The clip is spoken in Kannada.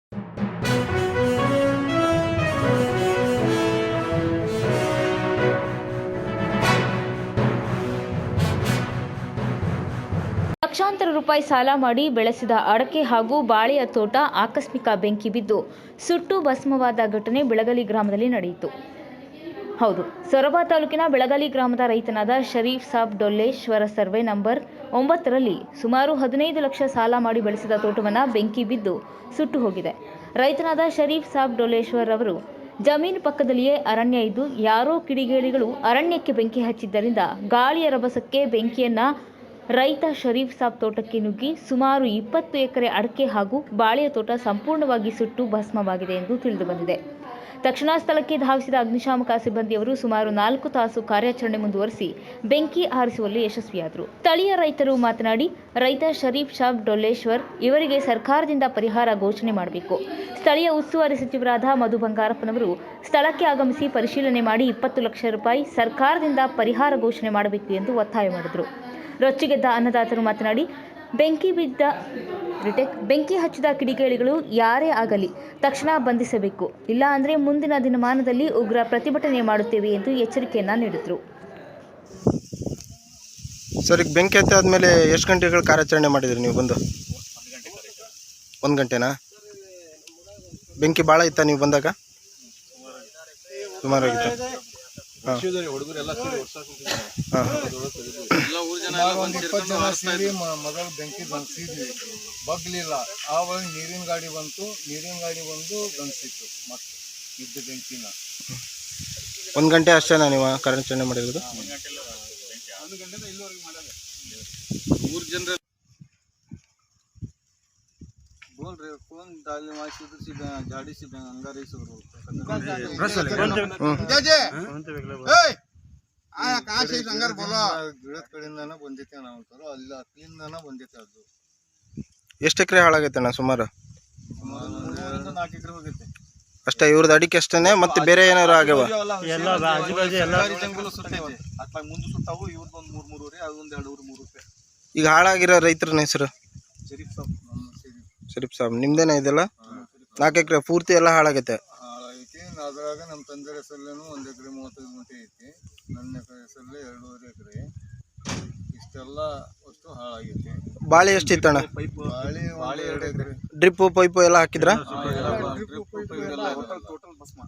ಲಕ್ಷಾಂತರ ರೂಪಾಯಿ ಸಾಲ ಮಾಡಿ ಬೆಳೆಸಿದ ಅಡಕೆ ಹಾಗೂ ಬಾಳೆಯ ತೋಟ ಆಕಸ್ಮಿಕ ಬೆಂಕಿ ಬಿದ್ದು ಸುಟ್ಟು ಭಸ್ಮವಾದ ಘಟನೆ ಬೆಳಗಲಿ ಗ್ರಾಮದಲ್ಲಿ ನಡೆಯಿತು. ಹೌದು, ಸೊರಬ ತಾಲೂಕಿನ ಬೆಳಗಲಿ ಗ್ರಾಮದ ರೈತನಾದ ಶರೀಫ್ ಸಾಬ್ ಡೊಲ್ಲೇಶ್ವರ ಸರ್ವೆ ನಂಬರ್ 9ರಲ್ಲಿ ಸುಮಾರು 15 ಲಕ್ಷ ಸಾಲ ಮಾಡಿ ಬೆಳೆಸಿದ ತೋಟವನ್ನು ಬೆಂಕಿ ಬಿದ್ದು ಸುಟ್ಟು ಹೋಗಿದೆ. ರೈತನಾದ ಶರೀಫ್ ಸಾಬ್ ಡೊಲ್ಲೇಶ್ವರ್ ಅವರು ಜಮೀನು ಪಕ್ಕದಲ್ಲಿಯೇ ಅರಣ್ಯ ಇದ್ದು, ಯಾರೋ ಕಿಡಿಗೇಡಿಗಳು ಅರಣ್ಯಕ್ಕೆ ಬೆಂಕಿ ಹಚ್ಚಿದ್ದರಿಂದ ಗಾಳಿಯ ರಭಸಕ್ಕೆ ಬೆಂಕಿಯನ್ನ ರೈತ ಶರೀಫ್ ಸಾಬ್ ತೋಟಕ್ಕೆ ನುಗ್ಗಿ ಸುಮಾರು 20 ಎಕರೆ ಅಡಕೆ ಹಾಗೂ ಬಾಳೆಯ ತೋಟ ಸಂಪೂರ್ಣವಾಗಿ ಸುಟ್ಟು ಭಸ್ಮವಾಗಿದೆ ಎಂದು ತಿಳಿದುಬಂದಿದೆ. ತಕ್ಷಣ ಸ್ಥಳಕ್ಕೆ ಧಾವಿಸಿದ ಅಗ್ನಿಶಾಮಕ ಸಿಬ್ಬಂದಿಯವರು ಸುಮಾರು 4 ತಾಸು ಕಾರ್ಯಾಚರಣೆ ಮುಂದುವರಿಸಿ ಬೆಂಕಿ ಆರಿಸುವಲ್ಲಿ ಯಶಸ್ವಿಯಾದರು. ಸ್ಥಳೀಯ ರೈತರು ಮಾತನಾಡಿ, ರೈತ ಶರೀಫ್ ಸಾಬ್ ಡೊಲ್ಲೇಶ್ವರ್ ಇವರಿಗೆ ಸರ್ಕಾರದಿಂದ ಪರಿಹಾರ ಘೋಷಣೆ ಮಾಡಬೇಕು. ಸ್ಥಳೀಯ ಉಸ್ತುವಾರಿ ಸಚಿವರಾದ ಮಧು ಬಂಗಾರಪ್ಪನವರು ಸ್ಥಳಕ್ಕೆ ಆಗಮಿಸಿ ಪರಿಶೀಲನೆ ಮಾಡಿ 20 ಲಕ್ಷ ರೂಪಾಯಿ ಸರ್ಕಾರದಿಂದ ಪರಿಹಾರ ಘೋಷಣೆ ಮಾಡಬೇಕು ಎಂದು ಒತ್ತಾಯ ಮಾಡಿದರು. ರೊಚ್ಚಿಗೆದ್ದ ಅನ್ನದಾತರು ಮಾತನಾಡಿ, ಬೆಂಕಿ ಹಚ್ಚಿದ ಕಿಡಿಗೇಡಿಗಳು ಯಾರೇ ಆಗಲಿ ತಕ್ಷಣ ಬಂಧಿಸಬೇಕು, ಇಲ್ಲ ಅಂದರೆ ಮುಂದಿನ ದಿನಮಾನದಲ್ಲಿ ಉಗ್ರ ಪ್ರತಿಭಟನೆ ಮಾಡುತ್ತೇವೆ ಎಂದು ಎಚ್ಚರಿಕೆಯನ್ನ ನೀಡಿದರು. ಸರ್, ಈಗ ಬೆಂಕಿ ಹತ್ತಾದ್ಮೇಲೆ ಎಷ್ಟು ಗಂಟೆಗಳು ಕಾರ್ಯಾಚರಣೆ ಮಾಡಿದ್ರಿ ನೀವು ಬಂದು? 1 ಗಂಟೆನಾ? ಬೆಂಕಿ ಭಾಳ ಇತ್ತಾ ನೀವು ಬಂದಾಗ? ಸುಮಾರಾಗಿತ್ತು. ಒಂದು 20 ಜನ ಸೇರಿ ಮೊದಲು ಬೆಂಕಿ ಗಂಟಿಸಿದ್ವಿ, ಬಗ್ಲಿಲ್ಲ. ಆವಾಗ ನೀರಿನ ಗಾಡಿ ಬಂತು, ನೀರಿನ ಗಾಡಿ ಬಂದು ಗಂಟಿಸಿತ್ತು ಮತ್ತೆ ಇದ್ದ ಬೆಂಕಿನ. 1 ಗಂಟೆ ಅಷ್ಟೇನಾ ನೀವು ಕಾರ್ಯಾಚರಣೆ ಮಾಡಿರೋದು? 1 ಗಂಟೆಯಿಂದ ಇಲ್ಲಿವರೆಗೆ ಮಾಡಲ್ಲ. 3 ಜನರು बोल रहे हो कौन डाले मासी उधर से गाड़ी से अंगारे से कहाँ से अंगार बोला ಗಿಡದ ಕಡೆಯಿಂದನ ಬಂದಿತ್ತೆ ನಾವು ಅಂತಾರೋ, ಅಲ್ಲಿ ಅಲ್ಲಿಂದನ ಬಂದಿತ್ತೆ. ಅದು ಎಷ್ಟು ಎಕರೆ ಹಾಳಾಗೈತೆ ಸುಮಾರು? 4 ಎಕರೆ ಹೋಗುತ್ತೆ ಅಷ್ಟೇ. ಇವ್ರದ್ದು ಅಡಿಕೆ ಅಷ್ಟೇನೆ, ಮತ್ತೆ ಬೇರೆ ಏನಾರು ಆಗ್ಯಾವ? ಜಂಗಲು ಸುತ್ತೈತೆ, ಅತ್ಲಾಗ ಮುಂದೆ ಸುತ್ತಾವು. ಇವ್ರದ್ದು ಒಂದು 3 ರೂಪಾಯಿ, ಅದೊಂದು 2 ಊರು 3 ರೂಪಾಯಿ. ಈಗ ಹಾಳಾಗಿರೋ ರೈತರ ಹೆಸರು? ಶರೀಫ್ ಸಾಬ್. ಶರೀಫ್ ಸಾಬ್ ನಿಮ್ದೇನ ಇದೆಲ್ಲ? 4 ಎಕರೆ ಪೂರ್ತಿ ಎಲ್ಲ ಹಾಳಾಗೈತೆ. ಅದ್ರಾಗ ನಮ್ಮ ತಂದೆ ಹೆಸರಲ್ಲೇನು 1 ಎಕರೆ 35 ಗುಂಟೆ ಐತಿ, ನನ್ನ ಹೆಸರಲ್ಲೇ 2.5 ಎಕರೆ. ಇಷ್ಟೆಲ್ಲ ವಸ್ತು ಹಾಳಾಗೈತಿ. ಬಾಳೆ ಎಷ್ಟಿತ್ತಣ್ಣ? ಬಾಳೆ 2 ಎಕರೆ. ಡ್ರಿಪ್ಪು ಪೈಪು ಎಲ್ಲ ಹಾಕಿದ್ರ? ಟೋಟಲ್ ಭಸ್ಮ.